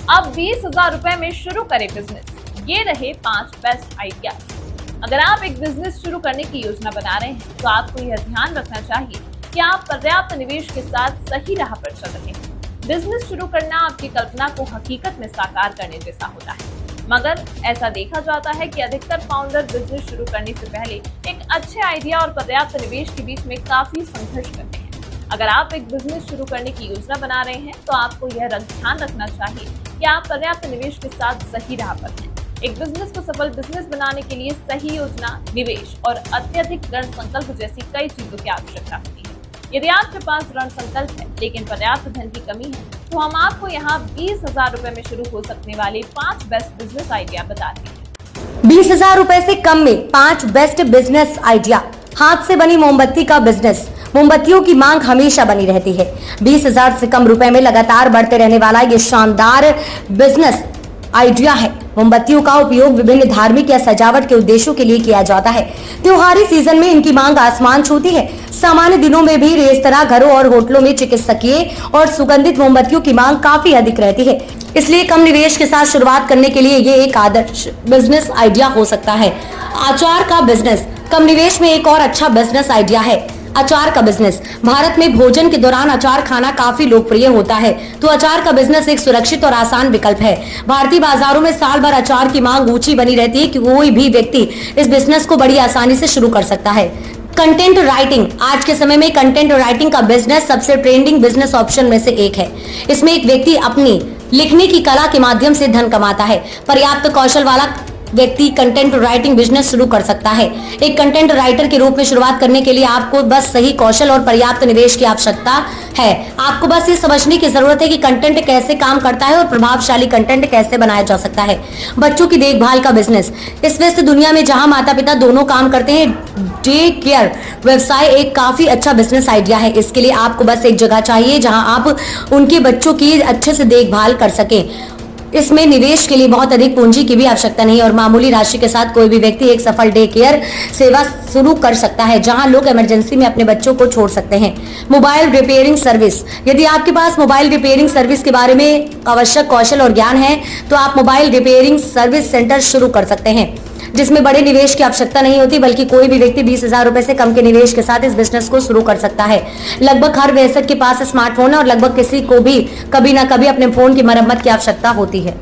अब 20,000 रुपए में शुरू करें बिजनेस। ये रहे 5 बेस्ट आइडियाज। अगर आप एक बिजनेस शुरू करने की योजना बना रहे हैं तो आपको यह ध्यान रखना चाहिए कि आप पर्याप्त निवेश के साथ सही राह पर चल रहे हैं। बिजनेस शुरू करना आपकी कल्पना को हकीकत में साकार करने जैसा होता है, मगर ऐसा देखा जाता है कि अधिकतर फाउंडर बिजनेस शुरू करने से पहले एक अच्छे आइडिया और पर्याप्त निवेश के बीच में काफी संघर्ष करते हैं। अगर आप एक बिजनेस शुरू करने की योजना बना रहे हैं तो आपको यह ध्यान रखना चाहिए कि आप पर्याप्त निवेश के साथ सही राह पर हैं। एक बिजनेस को सफल बिजनेस बनाने के लिए सही योजना, निवेश और अत्यधिक दृढ़ संकल्प जैसी कई चीजों की आवश्यकता होती है। यदि आपके पास दृढ़ संकल्प है लेकिन पर्याप्त धन की कमी है, तो हम आपको यहाँ 20,000 रुपए में शुरू हो सकने वाले 5 बेस्ट बिजनेस आइडिया बताते हैं। 20,000 रुपए से कम में 5 बेस्ट बिजनेस आइडिया। हाथ से बनी मोमबत्ती का बिजनेस। मोमबत्तियों की मांग हमेशा बनी रहती है। 20,000 से कम रुपए में लगातार बढ़ते रहने वाला ये शानदार बिजनेस आइडिया है। मोमबत्तियों का उपयोग विभिन्न धार्मिक या सजावट के उद्देश्यों के लिए किया जाता है। त्योहारी सीजन में इनकी मांग आसमान छूती है। सामान्य दिनों में भी रेस्तरां, घरों और होटलों में चिकित्सकीय और सुगंधित मोमबत्तियों की मांग काफी अधिक रहती है। इसलिए कम निवेश के साथ शुरुआत करने के लिए ये एक आदर्श बिजनेस आइडिया हो सकता है। अचार का बिजनेस कम निवेश में एक और अच्छा बिजनेस आइडिया है। अचार का बिजनेस। भारत में भोजन के दौरान अचार खाना काफी लोकप्रिय होता है, तो अचार का बिजनेस एक सुरक्षित और आसान विकल्प है। भारतीय बाजारों में साल भर अचार की मांग ऊंची बनी रहती है कि कोई भी व्यक्ति इस बिजनेस को बड़ी आसानी से शुरू कर सकता है। Content writing. आज के समय में कंटेंट राइटिंग का बिजनेस सबसे ट्रेंडिंग बिजनेस ऑप्शन में से एक है। इसमें एक व्यक्ति अपनी लिखने की कला के माध्यम से धन कमाता है। पर्याप्त कौशल वाला व्यक्ति कंटेंट राइटिंग बिजनेस शुरू कर सकता है। एक कंटेंट राइटर के रूप में शुरुआत करने के लिए आपको बस सही कौशल और पर्याप्त निवेश की आवश्यकता है। आपको बस ये समझने की जरूरत है कि कंटेंट कैसे काम करता है और प्रभावशाली कंटेंट कैसे बनाया जा सकता है। बच्चों की देखभाल का बिजनेस। इस व्यस्त दुनिया में जहां माता पिता दोनों काम करते हैं, डे केयर व्यवसाय एक काफी अच्छा बिजनेस आइडिया है। इसके लिए आपको बस एक जगह चाहिए जहां आप उनके बच्चों की अच्छे से देखभाल कर सकें। इसमें निवेश के लिए बहुत अधिक पूंजी की भी आवश्यकता नहीं और मामूली राशि के साथ कोई भी व्यक्ति एक सफल डे केयर सेवा शुरू कर सकता है, जहां लोग इमरजेंसी में अपने बच्चों को छोड़ सकते हैं। Mobile repairing service. यदि आपके पास मोबाइल रिपेयरिंग सर्विस के बारे में आवश्यक कौशल और ज्ञान है तो आप मोबाइल रिपेयरिंग सर्विस सेंटर शुरू कर सकते हैं, जिसमें बड़े निवेश की आवश्यकता नहीं होती, बल्कि कोई भी व्यक्ति 20,000 रुपए से कम के निवेश के साथ इस बिजनेस को शुरू कर सकता है। लगभग हर वयस्क के पास स्मार्टफोन है और लगभग किसी को भी कभी ना कभी अपने फोन की मरम्मत की आवश्यकता होती है।